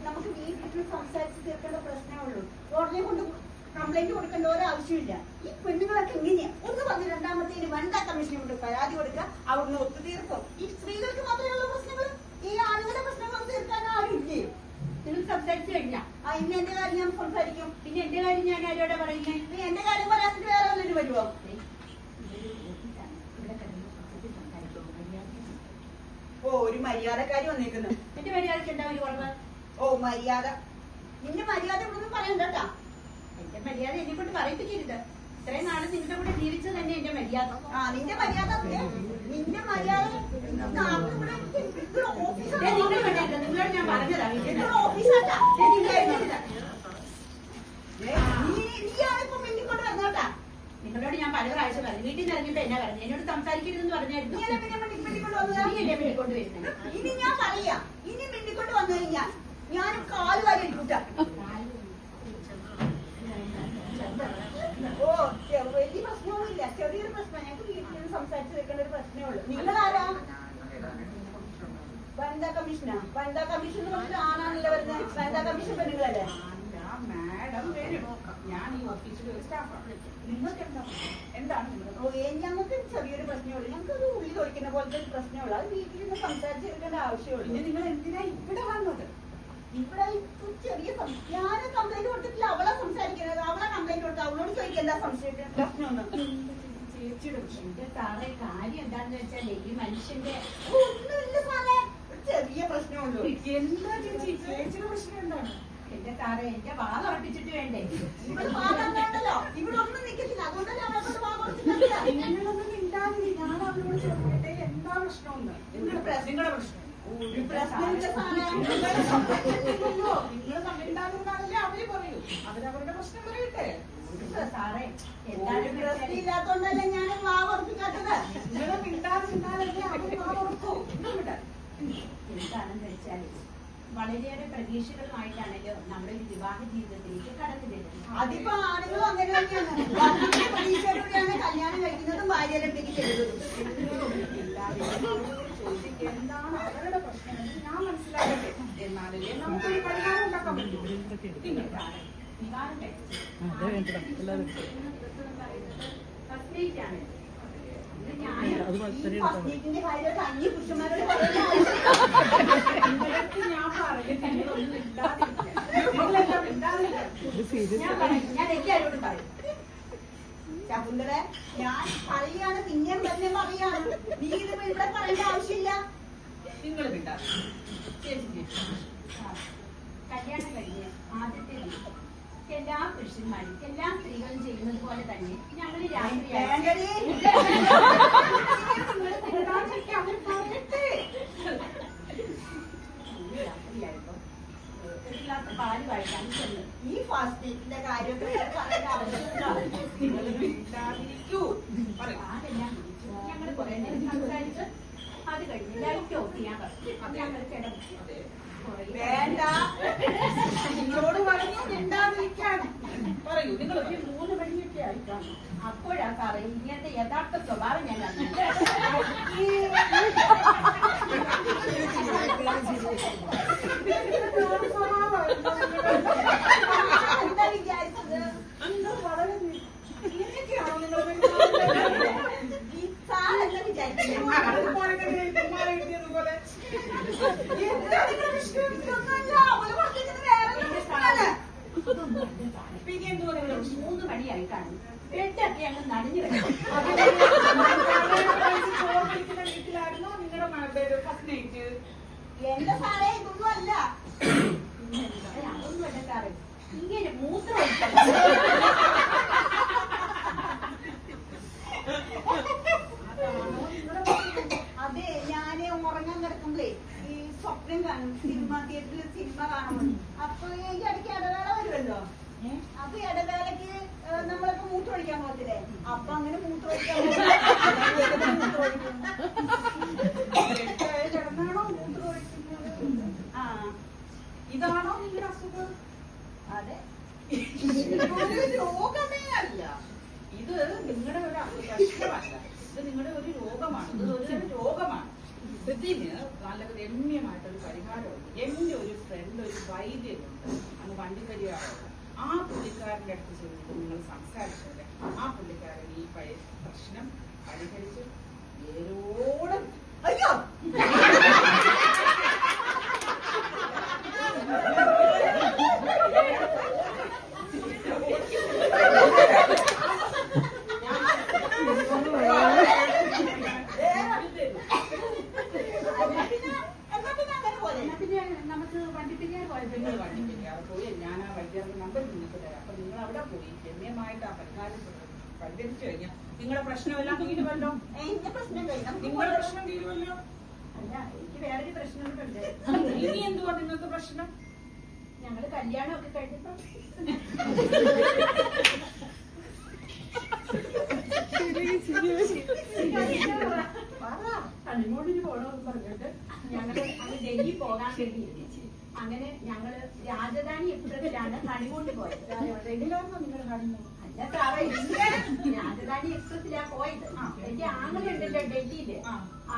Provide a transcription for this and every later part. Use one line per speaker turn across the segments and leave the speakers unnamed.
നമുക്ക് വീട്ടിൽ സംസാരിച്ച് തീർക്കേണ്ട പ്രശ്നമേ ഉള്ളൂ. ഉടനെ കൊണ്ട് കംപ്ലൈന്റ് കൊടുക്കേണ്ട ഒരാവശ്യമില്ല. ഈ പെണ്ണുങ്ങളൊക്കെ എങ്ങനെയാ ഒന്ന് വന്ന് രണ്ടാമത്തേന് വനിതാ കമ്മീഷനെ കൊണ്ട് പരാതി കൊടുക്കുക, അവിടുന്ന് ഒത്തുതീർക്കും. ഈ സ്ത്രീകൾക്ക് മാത്രമുള്ള പ്രശ്നങ്ങൾ, ഈ ആളുകളുടെ പ്രശ്നങ്ങൾ തീർക്കാൻ ആരുമില്ലേ? നിങ്ങൾ സംസാരിച്ചു കഴിഞ്ഞാ ഇന്ന് എന്റെ കാര്യം ഞാൻ സംസാരിക്കും. പിന്നെ എന്റെ കാര്യം ഞാൻ ആരോടെ പറയുന്നത്? എന്റെ കാര്യം പറയാത്തിട്ട് വേറെ വല്ലൊരു വരുമോ? ഓ, ഒരു മര്യാദക്കാരി വന്നേക്കുന്നു. എന്റെ മര്യാദക്ക് എന്താ ഒരു കുറവ്? ഓ, മര്യാദ. നിന്റെ മര്യാദ ഇവിടൊന്നും പറയണ്ടട്ടാ. എന്റെ മര്യാദ എന്നെ കൊണ്ട് പറയിപ്പിക്കരുത്. ഇത്രയും നാള് നിന്റെ കൂടെ ജീവിച്ചത് തന്നെ എന്റെ മര്യാദ. നിന്റെ മര്യാദ, നിന്റെ മര്യാദ നിങ്ങളോട് ഞാൻ പറഞ്ഞതാ. ഓഫീസാട്ടാ നീയാണിപ്പോ മിന്നിക്കൊണ്ട് വന്നോട്ടാ. നിങ്ങളോട് ഞാൻ പല പ്രാവശ്യം പറഞ്ഞു, വീട്ടിൽ നിന്ന് ഇറങ്ങിയപ്പോ എന്നാ പറഞ്ഞു, എന്നോട് സംസാരിക്കരുതെന്ന് പറഞ്ഞായിരുന്നു. ഇനി ഞാൻ പറയാ, ഇനി മിന്നിക്കൊണ്ട് വന്നു കഴിഞ്ഞാൽ ഞാൻ കാല് വാരി എടുക്കൂട്ടാ. ഓ, വലിയ പ്രശ്നമൊന്നുമില്ല, ചെറിയൊരു പ്രശ്നം. ഞങ്ങൾക്ക് വീട്ടിൽ നിന്ന് സംസാരിച്ച് വെക്കേണ്ട ഒരു പ്രശ്നമേ ഉള്ളൂ. നിങ്ങളാരാ? വനിതാ കമ്മീഷനാ? വനിതാ കമ്മീഷൻ ആണാണല്ലോ വരുന്നത്. വനിതാ കമ്മീഷൻ പെണ്ണുങ്ങളല്ലേ? മാഡം വരും, ഞാൻ ഈ ഓഫീസിൽ ഒരു സ്റ്റാഫാണ്. നിങ്ങൾക്ക് എന്താണ്? ഞങ്ങൾക്ക് ചെറിയൊരു പ്രശ്നമുള്ളൂ. ഞങ്ങൾക്ക് ഒരു ഉള്ളി തൊഴിക്കുന്ന പോലത്തെ ഒരു പ്രശ്നമുള്ളൂ. അത് വീട്ടിൽ നിന്ന് സംസാരിച്ചെടുക്കേണ്ട ആവശ്യമുള്ളൂ. പിന്നെ നിങ്ങൾ എന്തിനാ ഇവിടെ വന്നത്? ഇവിടെ ചെറിയ ഞാൻ കംപ്ലൈന്റ് കൊടുത്തിട്ടില്ല, അവളെ സംസാരിക്കുന്നത്. അവളെ കംപ്ലൈന്റ് കൊടുത്ത് അവളോട് ചോദിക്കുക എന്താ സംശയം, പ്രശ്നമൊന്നും. ചേച്ചിയുടെ പ്രശ്നം സാറേ, കാര്യം എന്താണെന്ന് വെച്ചാൽ ഈ മനുഷ്യന്റെ ഒന്നുമില്ല സാറേ, ചെറിയ പ്രശ്നമുള്ളൂ. എന്താ ചേച്ചി ചേച്ചിയുടെ പ്രശ്നം എന്താണ്? എന്റെ സാറേ, എന്റെ വാ ഉറപ്പിച്ചിട്ട് വേണ്ടേ? ഇവിടെ വാദമുണ്ടല്ലോ, ഇവിടെ ഒന്നും നിൽക്കത്തില്ല. അതുകൊണ്ടല്ലേ അവളോട് വാ കൊടുത്തിട്ടില്ല. നിങ്ങളൊന്നും ഇണ്ടാവില്ല. ഞാൻ അവളോട് ചോദിക്കട്ടെ എന്താ പ്രശ്നമൊന്ന്? നിങ്ങളുടെ പ്രശ്നം ഒരു പ്രശ്നമില്ല സാറേ. നിങ്ങൾ കണ്ടിട്ടുണ്ടാകുന്നതാണല്ലേ അവര് പറയൂ. അവരവരുടെ പ്രശ്നം പറയട്ടെ സാറേ. പ്രശ്നമില്ലാത്തോണ്ടല്ലേ ഞാൻ വാ ഉറപ്പിക്കാത്തത്. നിങ്ങൾ മിണ്ടാതിരുന്നാലല്ലേ അവർ വാ ഉറക്കൂ. എന്താണെന്ന് വെച്ചാല് വളരെയേറെ പ്രതീക്ഷകളുമായിട്ടാണല്ലോ നമ്മുടെ ഒരു വിവാഹ ജീവിതത്തിലേക്ക് കടന്നു വരുന്നത്. അതിപ്പോ ആളുകളും അങ്ങനെ തന്നെയാണ്. പ്രതീക്ഷയോടെയാണ് കല്യാണം കഴിക്കുന്നതും ഭാര്യയിലേക്ക് ചെല്ലുന്നതും. എന്താണ് അവരുടെ പ്രശ്നം ഞാൻ മനസ്സിലാക്കട്ടെ, എന്നാലല്ലേ നമുക്കൊരു പരിഹാരം ഉണ്ടാക്കാൻ പറ്റും. വിവാഹം ഫസ്റ്റ് അന്യ പുരുഷന്മാരോട് ഞാൻ എല്ലാവരോടും പറയും. ശകുന്തള, ഞാൻ പറയാണ്, പിന്നെയും തന്നെ പറയാണ്. നീ ഇത് ഇവിടെ പറയേണ്ട ആവശ്യമില്ല. നിങ്ങൾ വിട്ടാ കല്യാണം കഴിഞ്ഞ് ആദ്യത്തെ ദിവസം എല്ലാ പുരുഷന്മാരും എല്ലാ സ്ത്രീകളും ചെയ്യുന്നത് പോലെ തന്നെ ഞങ്ങൾ പാല് കഴിക്കാൻ ചെന്ന് ഈ ഫാസ്റ്റിന്റെ കാര്യമൊക്കെ ഞങ്ങൾ കുറെ നേരം സംസാരിച്ച് അത് കഴിഞ്ഞ് ലൈറ്റ് ഓഫ് ചെയ്യാൻ പറഞ്ഞു. അപ്പൊ ഞങ്ങൾ ചേട്ടൻ വേണ്ട, നിങ്ങളോട് പറഞ്ഞു മിണ്ടാതിരിക്കാൻ പറയൂ. നിങ്ങൾ ഒരു 3 മണിയൊക്കെ ആയിട്ടാണ്. അപ്പോഴാ സാറേ ഇങ്ങനത്തെ യഥാർത്ഥ സ്വഭാവം ഞാൻ എന്താ വിചാരിച്ചത്? വളരെ ഇങ്ങനെയൊക്കെയാണോ നിങ്ങൾ സാർ എന്താ വിചാരിച്ചത്? പിന്നെ എന്തോ 3 മണിയായിട്ടാണ് പെട്ടൊക്കെ അങ്ങ് നനഞ്ഞു വീട്ടിലായിരുന്നോ നിങ്ങളുടെ ഫസ്റ്റ് നൈറ്റ്? എന്റെ സാറേ ഇതൊന്നും അല്ല. അതൊന്നും അല്ല സാറേ, ഇങ്ങനെ മൂത്രം അതെ, ഞാന് ഉറങ്ങാൻ കിടക്കുമ്പോഴേ ഈ സ്വപ്നം കാണും, സിനിമ തിയേറ്ററിൽ സിനിമ കാണും. അപ്പൊ ഈ ഇടയ്ക്ക് ഇടവേള വരുമല്ലോ. അപ്പൊ ഇടവേളക്ക് നമ്മളൊക്കെ മൂത്രമൊഴിക്കാൻ പോകത്തില്ലേ? അപ്പൊ അങ്ങനെ മൂത്രമൊഴിക്കാൻ കിടന്നാണോ മൂത്രമൊഴിക്കുന്നത്? ആ, ഇതാണോ നിങ്ങളുടെ അസുഖം? അതെ, ഒരു രോഗമേ അല്ല ഇത്. നിങ്ങളുടെ ഒരു പ്രശ്നമല്ല, ഇത് നിങ്ങളുടെ ഒരു രോഗമാണ്. ഇത് ഒരു രോഗമാണ്. ഇതിന് നല്ല രമ്യമായിട്ടൊരു പരിഹാരമുണ്ട്. എന്റെ ഒരു ഫ്രണ്ട്
ഇവിടെ ഒരു വൈദ്യുണ്ട്, അങ്ങ് വണ്ടിപ്പരിയാറുണ്ട്. ആ പുള്ളിക്കാരൻ്റെ അടുത്ത് ചെന്നിട്ട് നിങ്ങൾ സംസാരിച്ചത് ആ പുള്ളിക്കാരൻ ഈ പ്രശ്നം പരിഹരിച്ച് വേരോടെ
അയ്യോ
നമുക്ക് വണ്ടിപ്പിക്കാറ് പോയി. ഞാൻ ആ വൈദ്യരുടെ നമ്പർ നിങ്ങൾക്ക് തരാം. അപ്പൊ നിങ്ങൾ അവിടെ പോയി രമ്യമായിട്ട് ആ പരിഹാരം പരിഹരിച്ചു കഴിഞ്ഞാൽ നിങ്ങളുടെ പ്രശ്നമെല്ലാം തീരുമല്ലോ.
എന്റെ പ്രശ്നം കഴിഞ്ഞു.
നിങ്ങളുടെ പ്രശ്നം തീരുമല്ലോ.
അല്ല, എനിക്ക് വേറൊരു പ്രശ്നങ്ങളുണ്ട്.
ഇനി എന്തുവാ നിങ്ങൾക്ക് പ്രശ്നം?
ഞങ്ങള് കല്യാണമൊക്കെ കഴിഞ്ഞപ്പോ
ഹണിമൂണിന് പോകണമെന്ന് പറഞ്ഞിട്ട് ഞങ്ങള് അങ്ങ് ഡൽഹി പോകാൻ വേണ്ടി അങ്ങനെ ഞങ്ങള് രാജധാനി എക്സ്പ്രസിലാണ് ഹണിമൂണിന് പോയത്.
എങ്ങനെയായിരുന്നു നിങ്ങൾ ഹണിമൂൺ?
അല്ല സാറേ, രാജധാനി എക്സ്പ്രസിലാ പോയത്. എന്റെ ആങ്ങളുണ്ടല്ലോ ഡൽഹിയില്,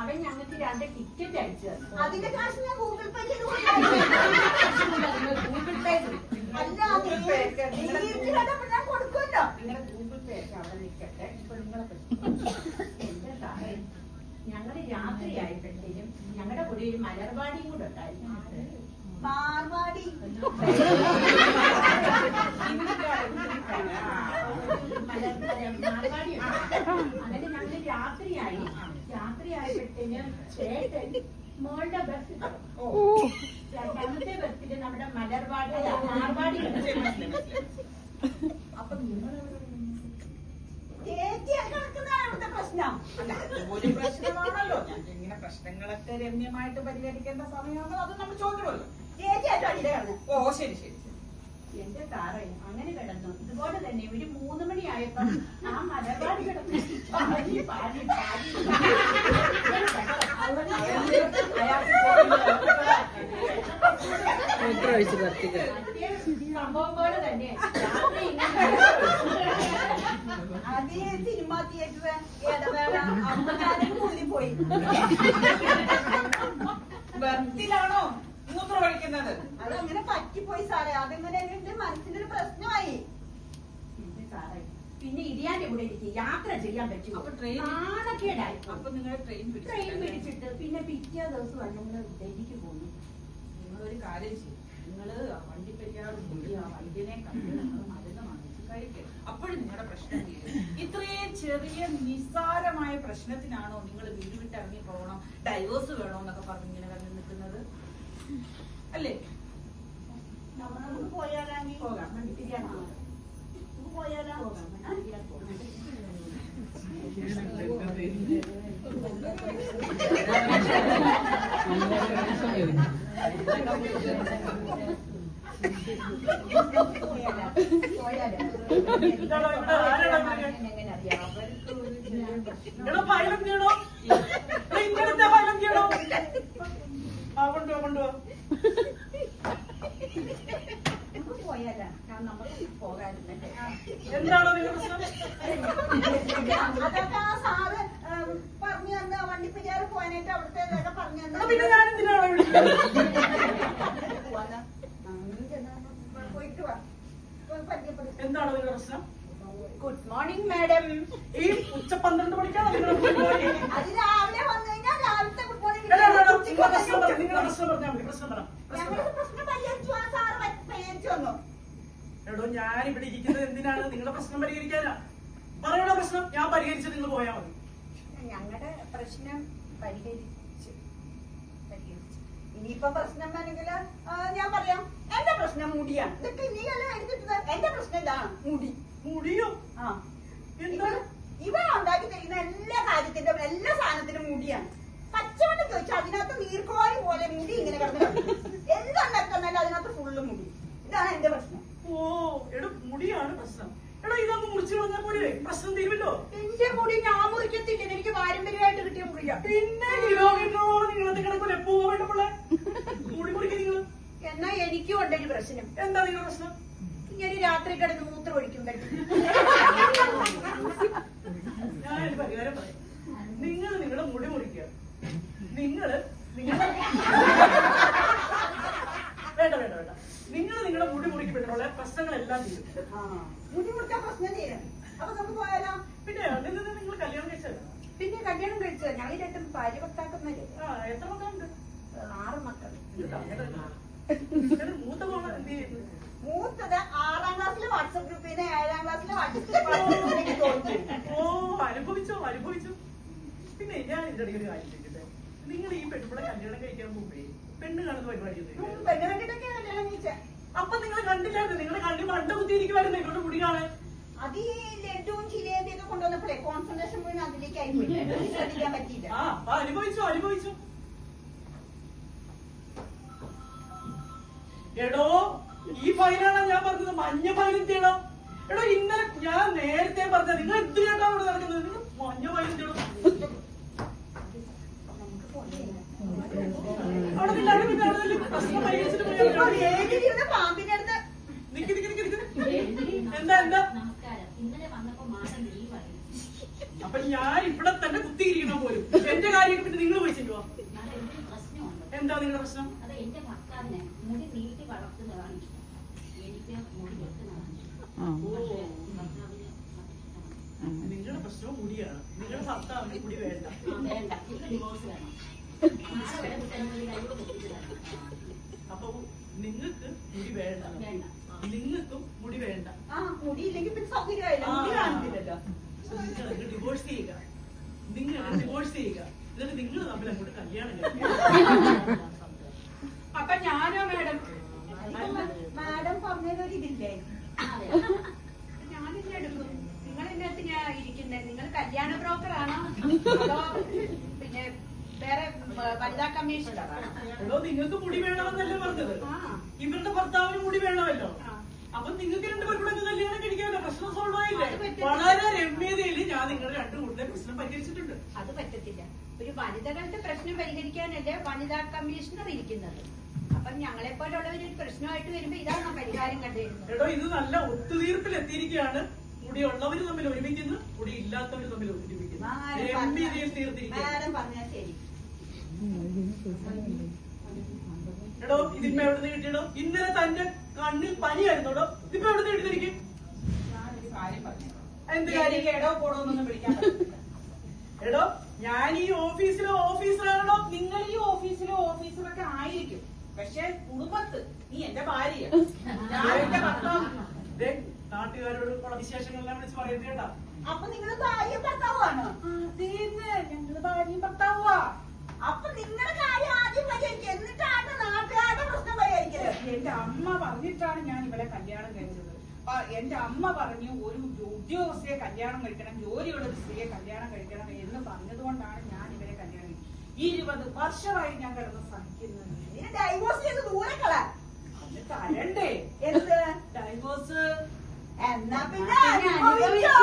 അവൻ ഞങ്ങൾക്ക് 2 ടിക്കറ്റ് അയച്ചു തന്നു.
അതിന്റെ കാശ് ഞാൻ ഗൂഗിൾ പേ ചെയ്ത്
ഗൂഗിൾ പേ
അല്ല ഞാൻ കൊടുക്കുമല്ലോ.
നിങ്ങളുടെ ഗൂഗിൾ പേ ഒക്കെ അവിടെ നിൽക്കട്ടെ. ഇപ്പൊ നിങ്ങളെ
എന്റെ സാറേ, ഞങ്ങള് രാത്രിയായപ്പോഴത്തേക്കും ഞങ്ങളുടെ കൂടെ ഒരു മലർവാടിയും കൂടെ ഉണ്ടായിരുന്നു.
മാർവാടി
മാർവാടി അങ്ങനെ ഞങ്ങള് രാത്രിയായപ്പോഴത്തേനും ചേട്ടൻ മോളുടെ ബസ്, രണ്ടാമത്തെ ബസ്സില് നമ്മുടെ മാർവാടി
അപ്പൊ നിങ്ങൾ
ചേച്ചി കിടക്കുന്നതാണ് ഇവിടുത്തെ പ്രശ്നം.
അല്ല, ഒരു പ്രശ്നമാണല്ലോ. ഇങ്ങനെ പ്രശ്നങ്ങളൊക്കെ രമ്യമായിട്ട് പരിഹരിക്കേണ്ട സമയമാണോ അത് നമ്മൾ ചോദിക്കണമല്ലോ.
ചേച്ചിയായിട്ട് അടിയിലെ കിടന്നു.
ഓ ശരി ശരി.
എന്റെ സാറേ അങ്ങനെ കിടന്നു. ഇതുപോലെ തന്നെ ഒരു 3 മണിയായപ്പോ ആ മലർവാടി കിടന്നു പാടി പാടി പാടി സംഭവം പോലെ തന്നെ രാത്രി
അതേ സിനിമ തിയേറ്റർ ഇടവേള അമ്മക്കാരും കൂടി പോയി.
ബർത്തിലാണോ മൂത്രം ഒഴിക്കുന്നത്?
അതങ്ങനെ പറ്റിപ്പോയി സാറേ. അതങ്ങനെ എന്റെ മനസ്സിനൊരു പ്രശ്നമായി.
സാറേ, പിന്നെ ഇരിയാന്റെ കൂടെ എനിക്ക് യാത്ര ചെയ്യാൻ പറ്റും.
അപ്പൊ ട്രെയിൻ
ആണക്കേടായി.
അപ്പൊ നിങ്ങൾ ട്രെയിൻ
പിടിച്ചിട്ട് പിന്നെ പിറ്റേ ദിവസം ഞങ്ങൾ ഡൽഹിക്ക് പോന്നു.
നിങ്ങളൊരു കാര്യം ചെയ്യും, നിങ്ങള് വണ്ടിപ്പെരിയാറ് പോയി ആ വൈദ്യനെ കണ്ട് നിങ്ങൾ മരുന്ന് വാങ്ങിച്ച് കഴിക്കുക. അപ്പോഴും നിങ്ങളുടെ പ്രശ്നം തീരും. ഇത്രയും ചെറിയ നിസ്സാരമായ പ്രശ്നത്തിനാണോ നിങ്ങൾ വീട് വിട്ട് ഇറങ്ങി പോകണം, ഡൈവേഴ്സ് വേണോ എന്നൊക്കെ പറഞ്ഞ് ഇങ്ങനെ വന്ന് നിൽക്കുന്നത്? അല്ലേ?
നമുക്ക് പോയാലാങ്കിൽ
പോകാം, വണ്ടിപ്പെരിയാർ പോകാം.
പോയാലോ?
വണ്ടിപ്പെരിയാർ പോകാം.
എങ്ങനെ അറിയാം? അവർക്ക് ഒരു പോയാലാ നമുക്ക് പോകാറുണ്ട്.
എന്താണോ നിങ്ങളുടെ പ്രശ്നം?
അതൊക്കെ ആ സാറ് പറഞ്ഞു തന്ന വണ്ടിപ്പെരിയാറ് പോകാനായിട്ട് അവിടുത്തെ പറഞ്ഞു തന്ന
പിന്നെ ഞാൻ എന്തിനാണോ
പോയിട്ട് വാ, പരിചയപ്പെടും.
എന്താണോ നിങ്ങളുടെ പ്രശ്നം?
Good morning madam.
ഈ ഉച്ച 12 മണിക്കാണോ നിങ്ങൾ
അത് രാവിലെ വന്നു കഴിഞ്ഞാൽ രാവിലത്തെ ഗുഡ് മോർണിംഗ്.
നിങ്ങളുടെ പ്രശ്നം പറഞ്ഞാൽ മതി. പ്രശ്നം പറ.
ഞങ്ങളുടെ പ്രശ്നം പരിഹരിച്ചു. ആ സാറ് പരിഹരിച്ചു വന്നു.
എടോ, ഞാൻ ഇവിടെ ഇരിക്കുന്നത് എന്തിനാണ്? നിങ്ങളുടെ പ്രശ്നം പരിഹരിക്കാനാ. പറയണ പ്രശ്നം ഞാൻ പരിഹരിച്ചിട്ട് നിങ്ങൾ പോയാൽ മതി.
ഞങ്ങളുടെ പ്രശ്നം പരിഹരിച്ചു. ഇനിയിപ്പൊ പ്രശ്നം വേണമെങ്കിൽ ഞാൻ പറയാം. എന്റെ പ്രശ്നം മുടിയാണ്. ഇതൊക്കെ നീ എല്ലാം എടുത്തിട്ടത്. എന്റെ പ്രശ്നം ഇതാണ്, മുടി.
മുടിയോ?
ആ,
എന്താ?
ഇവൻ ഉണ്ടാക്കി തരുന്ന എല്ലാ കാര്യത്തിന്റെ എല്ലാ സാധനത്തിനും മുടിയാണ്. പച്ചവെള്ളം ചോദിച്ചാൽ അതിനകത്ത് നീർക്കോലി പോലെ മുടി ഇങ്ങനെ കിടന്ന് എന്തുണ്ടാക്കി തന്നാലും അതിനകത്ത് ഫുള്ള് മുടി. ഇതാണ് എന്റെ പ്രശ്നം.
ഓ, എടോ, മുടിയാണ് പ്രശ്നം. എടോ, ഇതൊന്ന് മുറിച്ചു കളഞ്ഞാൽ പോലെ പ്രശ്നം തീരുമല്ലോ.
എന്റെ മുടി ഞാൻ മുറിക്കത്തില്ല. എനിക്ക് പാരമ്പര്യമായിട്ട് കിട്ടിയ മുടിയാണ്.
പിന്നെ കിലോമീറ്ററോളം നിങ്ങളത് കിടക്കൂല. പോവേണ്ട പിള്ളേ മുടി മുറിക്കുക നിങ്ങൾ.
എന്നാ എനിക്കും ഉണ്ടൊരു പ്രശ്നം.
എന്താ നിങ്ങളുടെ പ്രശ്നം?
ഇങ്ങനെ രാത്രി കിടന്ന് മൂത്രം ഒഴിക്കുമ്പോഴേ
ഞാനൊരു പരിഹാരം പറയാം. നിങ്ങൾ നിങ്ങളുടെ മുടി മുറിക്കുക. നിങ്ങള് നിങ്ങളുടെ വേണ്ട വേണ്ട വേണ്ട. നിങ്ങൾ നിങ്ങളുടെ മുടി മുറിക്കപ്പെട്ടുള്ള പ്രശ്നങ്ങളെല്ലാം തീരും.
മുടി മുറിക്കാൻ പ്രശ്നം തീരും. അപ്പൊ നമുക്ക് പോയാലോ?
പിന്നെ നിങ്ങൾ കല്യാണം കഴിച്ചല്ലോ.
പിന്നെ കല്യാണം കഴിച്ചത് ഞങ്ങൾ രണ്ടും ഭാര്യ ഭർത്താക്കന്മാര്.
എത്ര മക്കളുണ്ട്?
6 മക്കൾ.
മൂത്ത മോള് എന്ത് ചെയ്യുന്നു?
മൂത്തത് 6ാം ക്ലാസ്സിലെ വാട്സപ്പ് ഗ്രൂപ്പിന് 7ാം ക്ലാസ്സിലെ വാട്സപ്പ്.
ഓ, അനുഭവിച്ചോ അനുഭവിച്ചു. പിന്നെ ഞാൻ ഇതിന്റെ ഒരു കാര്യം ചോദിക്കട്ടെ, നിങ്ങൾ ഈ പെൺപിള്ളെ കല്യാണം കഴിക്കാൻ മുമ്പേ പെണ്ണ് കാണുന്ന പരിപാടി
പെണ്ണ് കണ്ടിട്ടൊക്കെ കല്യാണം കഴിച്ചേ.
അപ്പൊ നിങ്ങൾ കണ്ടില്ലായിരുന്നു? നിങ്ങളുടെ കണ്ണി മണ്ട കുത്തിയിരിക്കുവായിരുന്നു ഇങ്ങോട്ട് മുടി കാണാൻ.
അത് ഈ ലഡുവും ജിലേബിയൊക്കെ കൊണ്ടുവന്നപ്പോഴേ കോൺസെൻട്രേഷൻ മുഴുവൻ അതിലേക്ക് ആയിപ്പോയി. ശ്രദ്ധിക്കാൻ പറ്റിയില്ല.
അപ്പൊ അനുഭവിച്ചു അനുഭവിച്ചു. എടോ, ഈ ഫയലാണ് ഞാൻ പറഞ്ഞത്, മഞ്ഞ ഫയലും ചെയ്യണം. എടോ, ഇന്നലെ ഞാൻ നേരത്തെ പറഞ്ഞത് നിങ്ങൾ എന്തിനായിട്ടാണ് ഇവിടെ നടക്കുന്നത്? നിങ്ങൾ മഞ്ഞ ഫയലും ചെയ്യണം. അവിടെ നില്ലാണ്ട് പിന്നെ അവിടെ നിന്ന് പ്രശ്നം പരിഹരിച്ചിട്ട് പോയാൽ
പാമ്പിന്റെ അടുത്ത്
നിക്ക് നിക്ക് നിക്ക് നിക്ക്. എന്താ എന്താ? അപ്പൊ ഞാൻ ഇവിടെ തന്നെ കുത്തിയിരിക്കണം പോലും. എന്റെ കാര്യം പിന്നെ നിങ്ങൾ പോയിച്ചിട്ടോ. എന്താ നിങ്ങളുടെ പ്രശ്നം?
മുടി നീട്ടി വളർത്തുന്നതാണ് ഇഷ്ടം. എനിക്ക് മുടി വെക്കുന്നതാണ്
നിങ്ങളുടെ പ്രശ്നവും മുടിയാണ്. നിങ്ങളുടെ ഭർത്താവിന് മുടി വേണ്ട.
വേണ്ട, എനിക്ക് ഡിവോഴ്സ് വേണം.
അപ്പൊ നിങ്ങൾക്ക് മുടി വേണ്ട,
വേണ്ട.
നിങ്ങൾക്കും മുടി വേണ്ട.
മുടി ഇല്ലെങ്കിൽ പിന്നെ സൗകര്യമായില്ല. മുടി കാണുന്നില്ലല്ലോ.
നിങ്ങൾ ഡിവോഴ്സ് ചെയ്യുക. നിങ്ങൾ ഡിവോഴ്സ് ചെയ്യുക. എന്നിട്ട് നിങ്ങൾ തമ്മിൽ അങ്ങോട്ട് കല്യാണം കഴിക്കുക.
അപ്പൊ ഞാനോ മാഡം?
മാഡം പറഞ്ഞൊരു ഇതില്ലേ?
ഞാനില്ല എടുക്കും. നിങ്ങൾ ഇതിനകത്ത് ഞാൻ ഇരിക്കുന്നത്. നിങ്ങൾ കല്യാണ ബ്രോക്കറാണോ അതോ പിന്നെ വേറെ വനിതാ കമ്മീഷണറാണോ?
എടോ, നിങ്ങൾക്ക് മുടി വേണമെന്നല്ലേ പറഞ്ഞത്? ഇവരുടെ ഭർത്താവിന് മുടി വേണമല്ലോ. അപ്പൊ നിങ്ങൾക്ക് രണ്ടുപേർക്കൂടെ കല്യാണം കഴിക്കാമല്ലോ. പ്രശ്നം സോൾവ് ആയില്ലേ? വളരെ രമ്യതയിൽ ഞാൻ നിങ്ങളുടെ രണ്ടു കൂട്ടത്തെ പ്രശ്നം പരിഹരിച്ചിട്ടുണ്ട്.
അത് പറ്റത്തില്ല. ഒരു വനിതകളുടെ പ്രശ്നം പരിഹരിക്കാനല്ലേ വനിതാ കമ്മീഷണർ ഇരിക്കുന്നത്. അപ്പൊ ഞങ്ങളെ പോലുള്ളവർ ഒരു പ്രശ്നമായിട്ട് വരുമ്പോ ഇതാണ് പരിഹാരം കണ്ടുവരുന്നത്.
എടോ, ഇത് നല്ല ഒത്തുതീർപ്പിൽ എത്തിയിരിക്കുകയാണ്. മുടി ഉള്ളവര് തമ്മിൽ ഒരുമിക്കുന്നു, മുടി ഇല്ലാത്തവര് തമ്മിൽ ഒരുമിക്കുന്നു. രമ്യതയിൽ തീർത്തിരിക്കുന്നു.
മാഡം പറഞ്ഞാൽ ശരി.
എടോ, ഇതിപ്പോ എവിടെ നിന്ന് കിട്ടിയടോ? ഇന്നലെ തന്റെ കണ്ണിൽ പനിയായിരുന്നോടോ? ഇതിപ്പോ എവിടെ നിന്ന് കിട്ടിയിരിക്കും?
ഞാനൊരു കാര്യം പറഞ്ഞു.
എന്ത് കാര്യം?
എടോ പോടോ എന്നൊന്നും വിളിക്കാൻ പറ്റില്ല.
എടോ, ഞാൻ ഈ ഓഫീസിലെ ഓഫീസറാണോ? നിങ്ങൾ ഈ ഓഫീസിലെ ഓഫീസറൊക്കെ ആയിരിക്കും. പക്ഷെ കുടുംബത്ത് നീ എന്റെ ഭാര്യ, ഞാൻ എന്റെ ഭർത്താവ്. നാട്ടുകാരോട് ഉള്ള വിശേഷങ്ങളെല്ലാം വിളിച്ച് പറയുന്നത് കേട്ടാ.
അപ്പൊ നിങ്ങൾ ഭാര്യയും ഭർത്താവുമാണ്.
ഞങ്ങള് ഭാര്യയും ഭർത്താവുവാ.
അപ്പൊ നിങ്ങളുടെ കാര്യം ആദ്യം പരിഹരിക്കുക, എന്നിട്ടാണ് നാട്ടുകാരുടെ പ്രശ്നം പരിഹരിക്കല്.
എന്റെ അമ്മ പറഞ്ഞിട്ടാണ് ഞാൻ ഇവളെ കല്യാണം കഴിച്ചത്. എന്റെ അമ്മ പറഞ്ഞു ഒരു ഉദ്യോഗസ്ഥയെ കല്യാണം കഴിക്കണം, ജോലിയുള്ള ഒരു സ്ത്രീയെ കല്യാണം കഴിക്കണം എന്ന് പറഞ്ഞതുകൊണ്ടാണ് ഞാൻ ഇവരെ കല്യാണം കഴിച്ചത്. 20 വർഷമായി ഞാൻ കിടന്ന് സഹിക്കുന്നത്.
ഡൈവോഴ്സ് ചെയ്ത് ദൂരെ കളാ.
അത് തരണ്ടേ?
എന്ത്
ഡൈവോഴ്സ്?
എന്നാ പിന്നെ അനുഭവിച്ചോ.